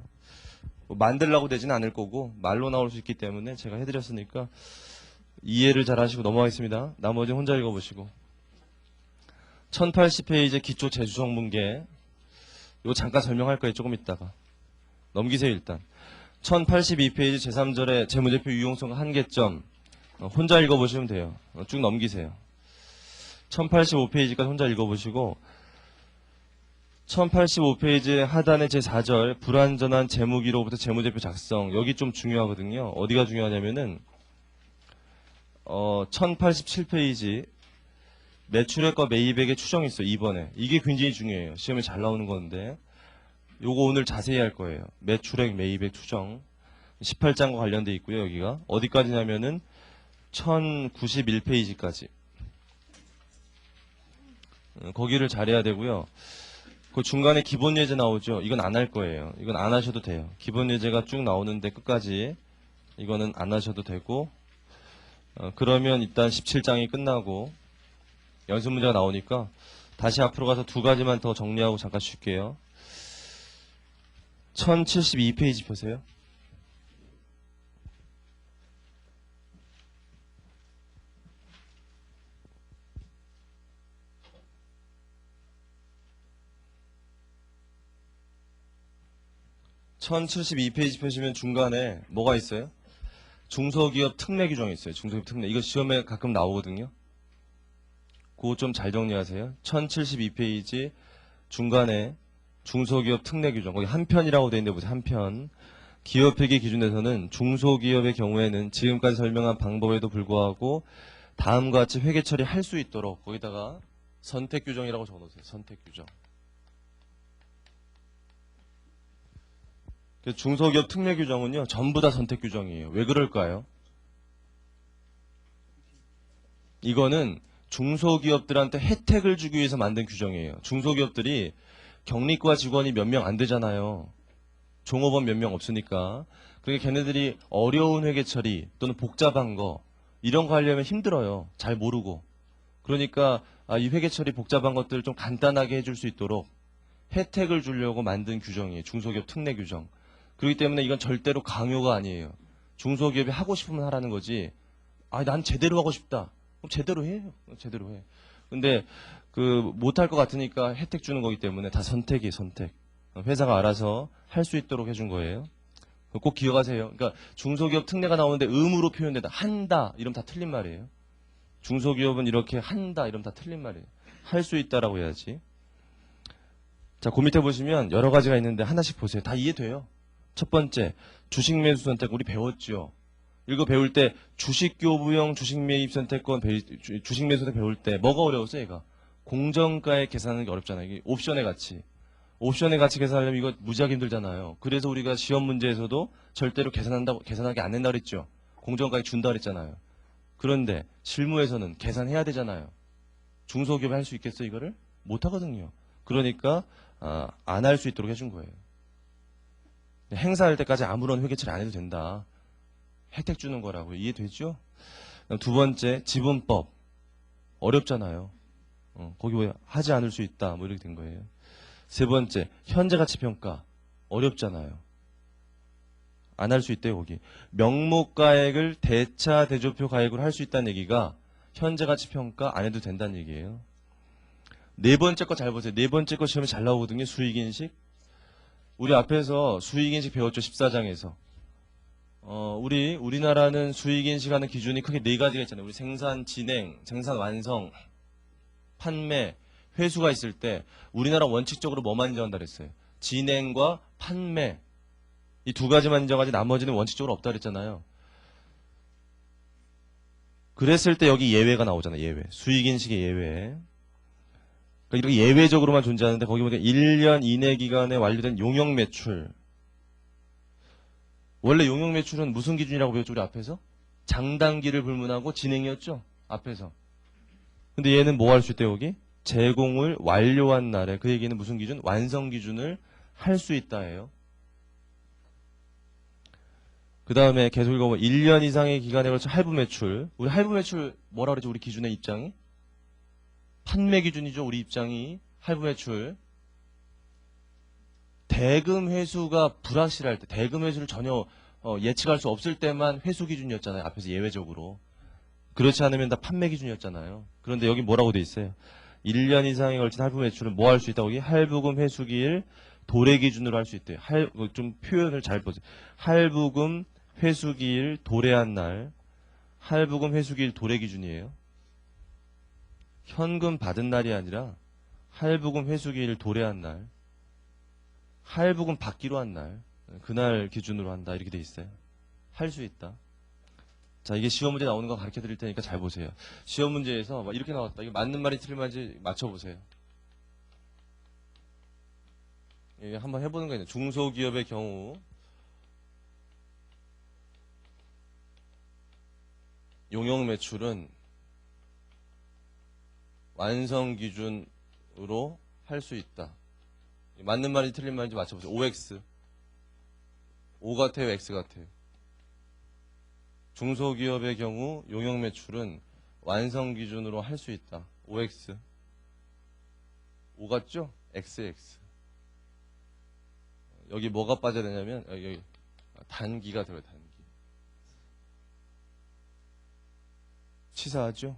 S1: 뭐 만들라고 되지는 않을 거고 말로 나올 수 있기 때문에 제가 해드렸으니까 이해를 잘 하시고 넘어가겠습니다. 나머지 혼자 읽어보시고 1080페이지 기초 재주정분계 이거 잠깐 설명할 거예요. 조금 있다가 넘기세요. 일단 1082페이지 제3절의 재무제표 유용성 한계점 혼자 읽어보시면 돼요. 쭉 넘기세요. 1085페이지까지 혼자 읽어보시고 1085페이지 하단의 제4절 불완전한 재무기록부터 재무제표 작성 여기 좀 중요하거든요. 어디가 중요하냐면은 1087페이지 매출액과 매입액의 추정이 있어요. 2번에. 이게 굉장히 중요해요. 시험에 잘 나오는 건데 요거 오늘 자세히 할 거예요. 매출액, 매입액 추정 18장과 관련돼 있고요. 여기가 어디까지냐면은 1091페이지까지 거기를 잘해야 되고요. 그 중간에 기본 예제 나오죠. 이건 안 할 거예요. 이건 안 하셔도 돼요. 기본 예제가 쭉 나오는데 끝까지 이거는 안 하셔도 되고 그러면 일단 17장이 끝나고 연습 문제가 나오니까 다시 앞으로 가서 두 가지만 더 정리하고 잠깐 쉴게요. 1072페이지 보세요. (1072페이지) 펴시면 중간에 뭐가 있어요? 중소기업 특례 규정이 있어요. 중소기업 특례. 이거 시험에 가끔 나오거든요. 그거 좀 잘 정리하세요. 1072페이지 중간에 중소기업 특례 규정. 거기 한 편이라고 되어 있는데 보세요. 한 편. 기업회계 기준에서는 중소기업의 경우에는 지금까지 설명한 방법에도 불구하고 다음과 같이 회계 처리할 수 있도록 거기다가 선택 규정이라고 적어놓으세요. 선택 규정. 중소기업 특례 규정은요. 전부 다 선택 규정이에요. 왜 그럴까요? 이거는 중소기업들한테 혜택을 주기 위해서 만든 규정이에요. 중소기업들이 경리과 직원이 몇 명 안 되잖아요. 종업원 몇 명 없으니까. 그러니까 걔네들이 어려운 회계 처리 또는 복잡한 거 이런 거 하려면 힘들어요. 잘 모르고. 그러니까 이 회계 처리 복잡한 것들을 좀 간단하게 해줄 수 있도록 혜택을 주려고 만든 규정이에요. 중소기업 특례 규정. 그렇기 때문에 이건 절대로 강요가 아니에요. 중소기업이 하고 싶으면 하라는 거지. 난 제대로 하고 싶다. 그럼 제대로 해요. 제대로 해. 근데 못할 것 같으니까 혜택 주는 거기 때문에 다 선택이에요. 선택. 회사가 알아서 할 수 있도록 해준 거예요. 꼭 기억하세요. 그러니까 중소기업 특례가 나오는데 의무로 표현된다. 한다. 이러면 다 틀린 말이에요. 중소기업은 이렇게 한다. 이러면 다 틀린 말이에요. 할 수 있다라고 해야지. 자, 그 밑에 보시면 여러 가지가 있는데 하나씩 보세요. 다 이해돼요. 첫 번째, 주식 매수 선택 우리 배웠죠. 이거 배울 때 주식 교부형 주식 매입 선택권 주식 매수 선택 배울 때 뭐가 어려웠어요, 얘가? 공정가에 계산하는 게 어렵잖아요. 이게 옵션의 가치. 옵션의 가치 계산하려면 이거 무지하게 힘들잖아요. 그래서 우리가 시험 문제에서도 절대로 계산하게 안 된다 그랬죠. 공정가에 준다 그랬잖아요. 그런데 실무에서는 계산해야 되잖아요. 중소기업이 할 수 있겠어, 이거를? 못 하거든요. 그러니까 안 할 수 있도록 해준 거예요. 행사할 때까지 아무런 회계 처리 안 해도 된다. 혜택 주는 거라고. 이해되죠? 두 번째, 지분법. 어렵잖아요. 거기 왜 하지 않을 수 있다. 뭐 이렇게 된 거예요. 세 번째, 현재가치평가. 어렵잖아요. 안 할 수 있대요, 거기. 명목가액을 대차, 대조표 가액으로 할 수 있다는 얘기가 현재가치평가 안 해도 된다는 얘기예요. 네 번째 거 잘 보세요. 네 번째 거 시험에 잘 나오거든요. 수익인식. 우리 앞에서 수익인식 배웠죠. 14장에서. 우리나라는 수익인식 하는 기준이 크게 네 가지가 있잖아요. 우리 생산 진행, 생산 완성, 판매, 회수가 있을 때 우리나라 원칙적으로 뭐만 인정한다 그랬어요? 진행과 판매. 이 두 가지만 인정하지 나머지는 원칙적으로 없다 그랬잖아요. 그랬을 때 여기 예외가 나오잖아요. 예외. 수익인식의 예외. 그러니까 이렇게 예외적으로만 존재하는데 거기 보니까 1년 이내 기간에 완료된 용역 매출. 원래 용역 매출은 무슨 기준이라고 배웠죠? 우리 앞에서? 장단기를 불문하고 진행이었죠? 앞에서. 근데 얘는 뭐 할 수 있대요, 여기? 제공을 완료한 날에. 그 얘기는 무슨 기준? 완성 기준을 할 수 있다예요. 그 다음에 계속 읽어보면 1년 이상의 기간에 걸쳐 할부 매출. 우리 할부 매출 뭐라 그러죠? 우리 기준의 입장이? 판매 기준이죠. 우리 입장이. 할부 매출. 대금 회수가 불확실할 때, 대금 회수를 전혀 예측할 수 없을 때만 회수 기준이었잖아요. 앞에서 예외적으로. 그렇지 않으면 다 판매 기준이었잖아요. 그런데 여기 뭐라고 돼 있어요? 1년 이상에 걸친 할부 매출은 뭐 할 수 있다고? 할부금 회수기일 도래 기준으로 할 수 있대요. 좀 표현을 잘 보세요. 할부금 회수기일 도래한 날. 할부금 회수기일 도래 기준이에요. 현금 받은 날이 아니라 할부금 회수기일 도래한 날. 할부금 받기로 한 날. 그날 기준으로 한다. 이렇게 돼 있어요. 할 수 있다. 자, 이게 시험 문제 나오는 거 가르쳐 드릴 테니까 잘 보세요. 시험 문제에서 막 이렇게 나왔다. 이게 맞는 말이 틀린 말인지 맞춰보세요. 이게 한번 해보는 거예요. 중소기업의 경우 용역 매출은 완성 기준으로 할 수 있다. 맞는 말이 틀린 말인지 맞춰보세요. OX. O 같아요? X 같아요? 중소기업의 경우 용역 매출은 완성 기준으로 할 수 있다. OX. 5 같죠? XX. 여기 뭐가 빠져야 되냐면 여기 단기가 들어요. 단기. 치사하죠?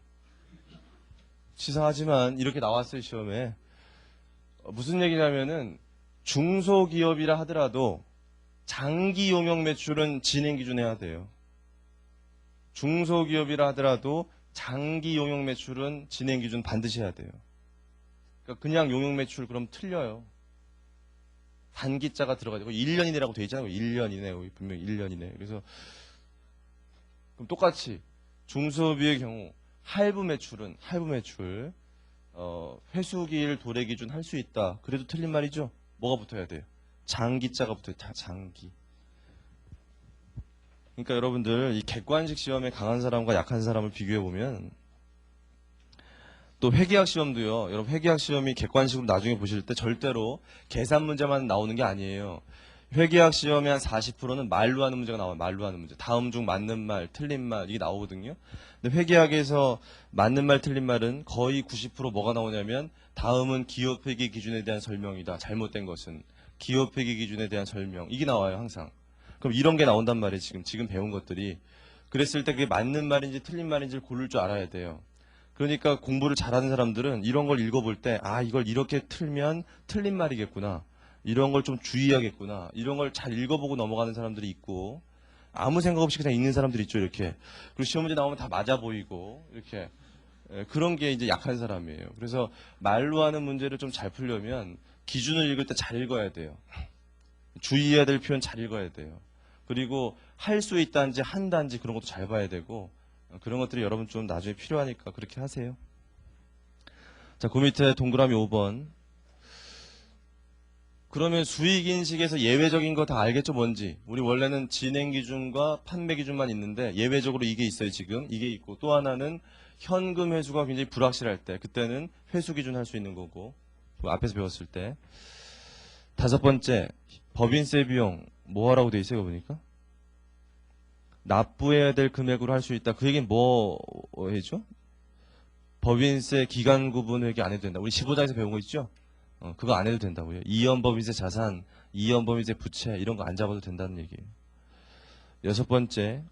S1: 치사하지만 이렇게 나왔어요. 시험에. 무슨 얘기냐면은 중소기업이라 하더라도 장기 용역 매출은 진행 기준해야 돼요. 중소기업이라 하더라도 장기 용역 매출은 진행 기준 반드시 해야 돼요. 그러니까 그냥 용역 매출 그럼 틀려요. 단기자가 들어가지고 1년 이내라고 돼 있잖아요. 1년 이내, 분명히 1년 이내. 그래서 그럼 똑같이 중소기업의 경우 할부 매출 회수기일 도래 기준 할 수 있다. 그래도 틀린 말이죠. 뭐가 붙어야 돼요? 장기자가 붙어요. 장기. 그러니까 여러분들 이 객관식 시험에 강한 사람과 약한 사람을 비교해 보면 또 회계학 시험도요. 여러분 회계학 시험이 객관식으로 나중에 보실 때 절대로 계산 문제만 나오는 게 아니에요. 회계학 시험의 한 40%는 말로 하는 문제가 나와요. 말로 하는 문제. 다음 중 맞는 말, 틀린 말 이게 나오거든요. 근데 회계학에서 맞는 말, 틀린 말은 거의 90% 뭐가 나오냐면 다음은 기업 회계 기준에 대한 설명이다. 잘못된 것은 기업 회계 기준에 대한 설명 이게 나와요. 항상. 그럼 이런 게 나온단 말이에요. 지금 배운 것들이. 그랬을 때 그게 맞는 말인지 틀린 말인지를 고를 줄 알아야 돼요. 그러니까 공부를 잘하는 사람들은 이런 걸 읽어볼 때, 아, 이걸 이렇게 틀면 틀린 말이겠구나. 이런 걸 좀 주의해야겠구나. 이런 걸 잘 읽어보고 넘어가는 사람들이 있고, 아무 생각 없이 그냥 읽는 사람들이 있죠, 이렇게. 그리고 시험 문제 나오면 다 맞아 보이고, 이렇게. 그런 게 이제 약한 사람이에요. 그래서 말로 하는 문제를 좀 잘 풀려면 기준을 읽을 때 잘 읽어야 돼요. 주의해야 될 표현 잘 읽어야 돼요. 그리고 할 수 있다는지 한다는지 그런 것도 잘 봐야 되고, 그런 것들이 여러분 좀 나중에 필요하니까 그렇게 하세요. 자, 그 밑에 동그라미 5번. 그러면 수익인식에서 예외적인 거 다 알겠죠, 뭔지? 우리 원래는 진행 기준과 판매 기준만 있는데 예외적으로 이게 있어요, 지금. 이게 있고 또 하나는 현금 회수가 굉장히 불확실할 때 그때는 회수 기준 할 수 있는 거고 앞에서 배웠을 때. 다섯 번째, 법인세 비용 뭐 하라고 돼 있어요, 보니까? 납부해야 될 금액으로 할 수 있다. 그 얘기는 뭐 해죠? 법인세 기간 구분 회계 안 해도 된다. 우리 15장에서 배운 거 있죠? 그거 안 해도 된다고요. 이연법인세 자산, 이연법인세 부채 이런 거 안 잡아도 된다는 얘기예요. 여섯 번째,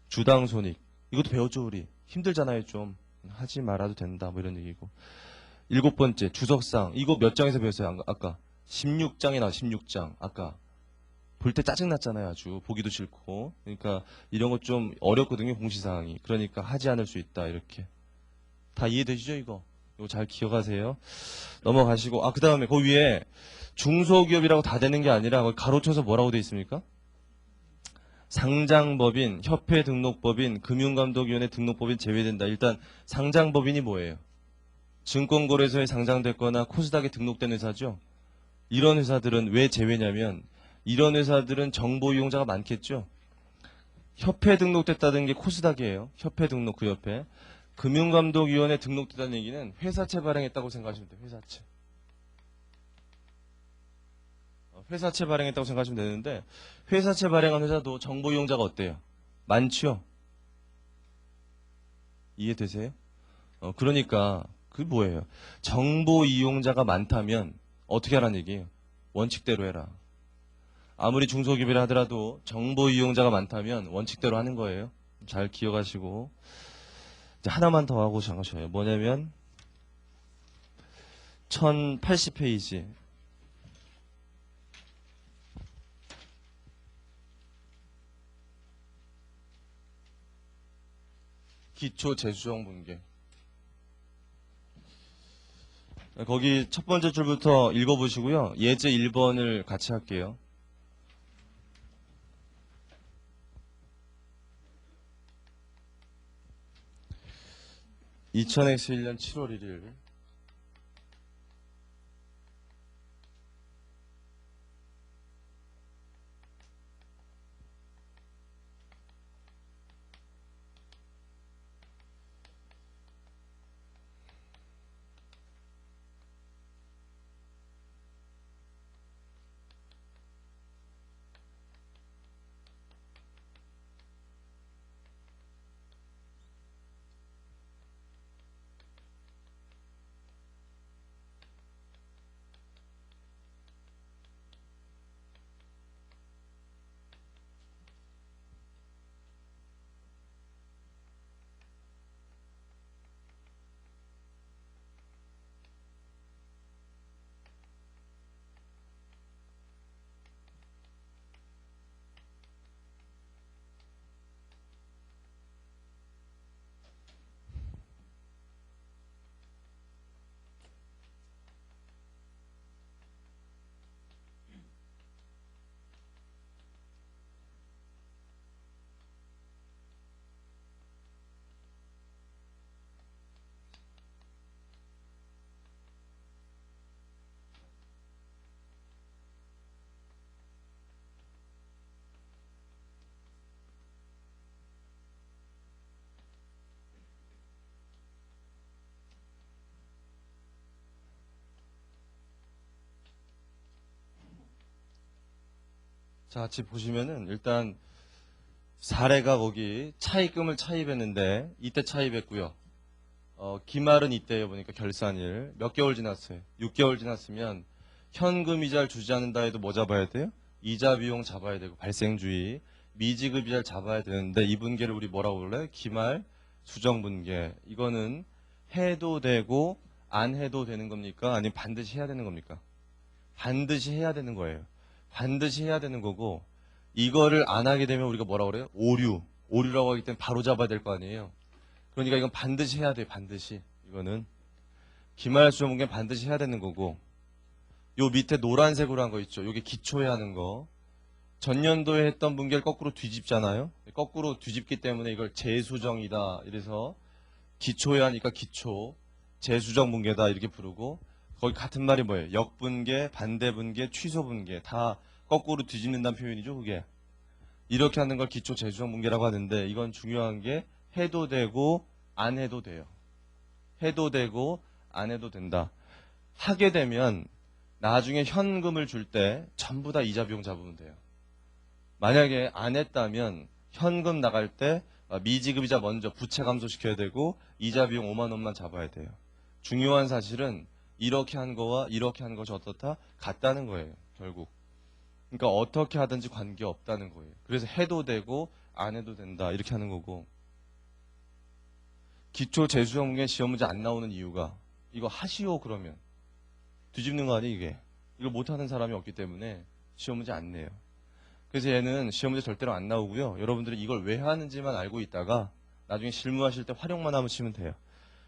S1: 주당 손익. 이것도 배웠죠, 우리. 힘들잖아요, 좀. 하지 말아도 된다, 뭐 이런 얘기고. 일곱 번째, 주석상. 이거 몇 장에서 배웠어요, 아까? 16장에 나와, 16장. 아까. 볼 때 짜증났잖아요, 아주. 보기도 싫고. 그러니까 이런 거 좀 어렵거든요, 공시사항이. 그러니까 하지 않을 수 있다, 이렇게. 다 이해되시죠, 이거? 이거 잘 기억하세요. 넘어가시고. 그 다음에 그 위에 중소기업이라고 다 되는 게 아니라 거기 가로쳐서 뭐라고 돼 있습니까? 상장법인, 협회 등록법인, 금융감독위원회 등록법인 제외된다. 일단 상장법인이 뭐예요? 증권거래소에 상장됐거나 코스닥에 등록된 회사죠. 이런 회사들은 왜 제외냐면 이런 회사들은 정보 이용자가 많겠죠. 협회 등록됐다는 게 코스닥이에요. 협회 등록 그 옆에. 금융감독위원회 등록됐다는 얘기는 회사채 발행했다고 생각하시면 돼요. 회사채. 회사채 발행했다고 생각하시면 되는데 회사채 발행한 회사도 정보 이용자가 어때요? 많죠? 이해되세요? 그러니까 그 뭐예요? 정보 이용자가 많다면 어떻게 하라는 얘기예요? 원칙대로 해라. 아무리 중소기업이라 하더라도 정보 이용자가 많다면 원칙대로 하는 거예요. 잘 기억하시고 이제 하나만 더 하고 잠가셔요. 뭐냐면 1080페이지 기초 재수정 분계. 거기 첫 번째 줄부터 읽어보시고요. 예제 1번을 같이 할게요. (2000X 1년 7월 1일) 자, 지금 보시면은 일단 사례가 거기 차입금을 차입했는데 이때 차입했고요. 기말은 이때요. 보니까 결산일 몇 개월 지났어요. 6개월 지났으면 현금 이자를 주지 않는다 해도 뭐 잡아야 돼요? 이자 비용 잡아야 되고 발생주의 미지급 이자를 잡아야 되는데 이 분계를 우리 뭐라고 그래? 기말 수정 분계. 이거는 해도 되고 안 해도 되는 겁니까? 아니면 반드시 해야 되는 겁니까? 반드시 해야 되는 거예요. 반드시 해야 되는 거고 이거를 안 하게 되면 우리가 뭐라고 그래요? 오류라고 하기 때문에 바로 잡아야 될 거 아니에요. 그러니까 이건 반드시 해야 돼요. 반드시. 이거는 기말 수정 분계는 반드시 해야 되는 거고 요 밑에 노란색으로 한 거 있죠. 요게 기초에 하는 거. 전년도에 했던 분계를 거꾸로 뒤집잖아요. 거꾸로 뒤집기 때문에 이걸 재수정이다. 이래서 기초에 하니까 기초, 재수정 분계다 이렇게 부르고 거기 같은 말이 뭐예요? 역분계, 반대분계, 취소분계 다 거꾸로 뒤집는다는 표현이죠. 그게. 이렇게 하는 걸 기초 재수정 분계라고 하는데 이건 중요한 게 해도 되고 안 해도 돼요. 해도 되고 안 해도 된다. 하게 되면 나중에 현금을 줄 때 전부 다 이자 비용 잡으면 돼요. 만약에 안 했다면 현금 나갈 때 미지급이자 먼저 부채 감소시켜야 되고 이자 비용 5만 원만 잡아야 돼요. 중요한 사실은 이렇게 한 거와 이렇게 한 것이 어떻다? 같다는 거예요. 결국. 그러니까 어떻게 하든지 관계없다는 거예요. 그래서 해도 되고 안 해도 된다 이렇게 하는 거고 기초 재수정 분계 시험 문제 안 나오는 이유가 이거 하시오 그러면 뒤집는 거 아니에요 이게. 이걸 못하는 사람이 없기 때문에 시험 문제 안 내요. 그래서 얘는 시험 문제 절대로 안 나오고요. 여러분들이 이걸 왜 하는지만 알고 있다가 나중에 실무하실 때 활용만 하면 치면 돼요.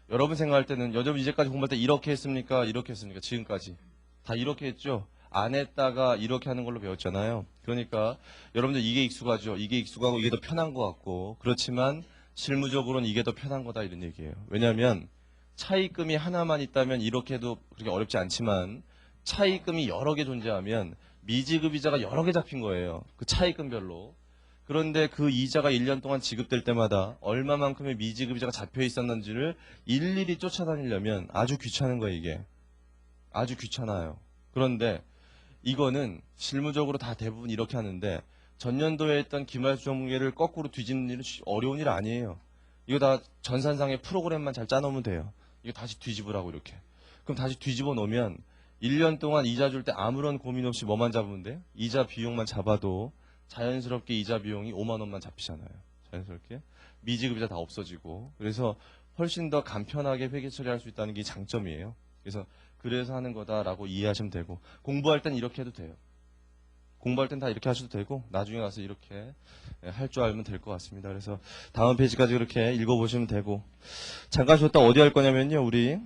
S1: 여러분 생각할 때는 여러분 이제까지 공부할 때 이렇게 했습니까? 이렇게 했습니까? 지금까지 다 이렇게 했죠. 안 했다가 이렇게 하는 걸로 배웠잖아요. 그러니까 여러분들 이게 익숙하죠. 이게 익숙하고 이게 더 편한 것 같고 그렇지만 실무적으로는 이게 더 편한 거다 이런 얘기예요. 왜냐하면 차입금이 하나만 있다면 이렇게 해도 그렇게 어렵지 않지만 차입금이 여러 개 존재하면 미지급 이자가 여러 개 잡힌 거예요. 그 차입금별로. 그런데 그 이자가 1년 동안 지급될 때마다 얼마만큼의 미지급 이자가 잡혀 있었는지를 일일이 쫓아다니려면 아주 귀찮은 거예요, 이게. 아주 귀찮아요. 그런데 이거는 실무적으로 다 대부분 이렇게 하는데 전년도에 했던 기말수정분계를 거꾸로 뒤집는 일은 어려운 일 아니에요. 이거 다 전산상의 프로그램만 잘 짜놓으면 돼요. 이거 다시 뒤집으라고 이렇게. 그럼 다시 뒤집어 놓으면 1년 동안 이자 줄 때 아무런 고민 없이 뭐만 잡으면 돼요? 이자 비용만 잡아도 자연스럽게 이자 비용이 5만 원만 잡히잖아요. 자연스럽게. 미지급 이자 다 없어지고. 그래서 훨씬 더 간편하게 회계 처리할 수 있다는 게 장점이에요. 그래서 하는 거다라고 이해하시면 되고 공부할 땐 이렇게 해도 돼요. 공부할 땐 다 이렇게 하셔도 되고 나중에 가서 이렇게 할 줄 알면 될 것 같습니다. 그래서 다음 페이지까지 그렇게 읽어보시면 되고 잠깐 쉬었다 어디 할 거냐면요. 우리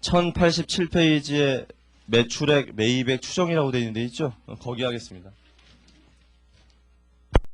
S1: 1087페이지에 매출액, 매입액 추정이라고 되어 있는데 있죠? 거기 하겠습니다.